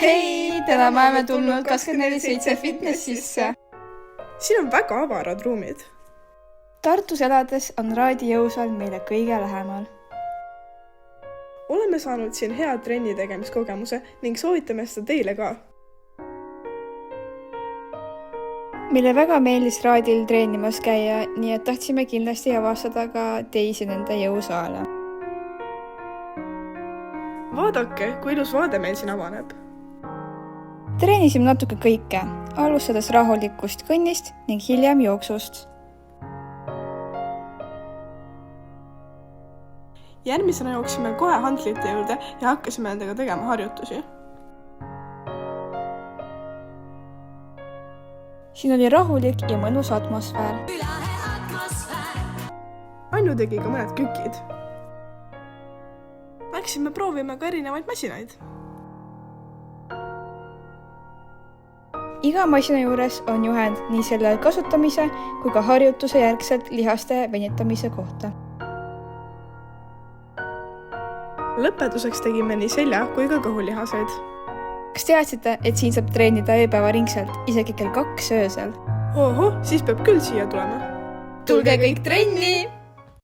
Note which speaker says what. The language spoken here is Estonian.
Speaker 1: Hei, täna me oleme tulnud 24/7 fitnessisse.
Speaker 2: Siin on väga avarad ruumid.
Speaker 1: Tartus elades on Raadi jõusaal meile kõige lähemal.
Speaker 2: Oleme saanud siin hea trenni tegemiskogemuse ning soovitame seda teile ka.
Speaker 1: Meile väga meeldis Raadil treenimas käia, nii et tahtsime kindlasti avastada ka teisi nende jõusaale.
Speaker 2: Vaadake, kui ilus vaade meil siin avaneb.
Speaker 1: Treenisime natuke kõike, alustades rahulikust kõnnist ning hiljem jooksust.
Speaker 2: Järgmisena jooksime kohe handlite juurde ja hakkasime endaga tegema harjutusi.
Speaker 1: Siin oli rahulik ja mõnus atmosfäär.
Speaker 2: Anju tegi ka mõned kükid. Läksime proovima ka erinevaid masinaid.
Speaker 1: Iga masina juures on juhend nii selle kasutamise kui ka harjutuse järgselt lihaste venitamise kohta.
Speaker 2: Lõpetuseks tegime nii selja kui ka kõhulihaseid.
Speaker 1: Kas teadsite, et siin saab treenida ööpäevaringselt, isegi kell 2 öösel?
Speaker 2: Oho, siis peab küll siia tulema.
Speaker 1: Tulge kõik trenni!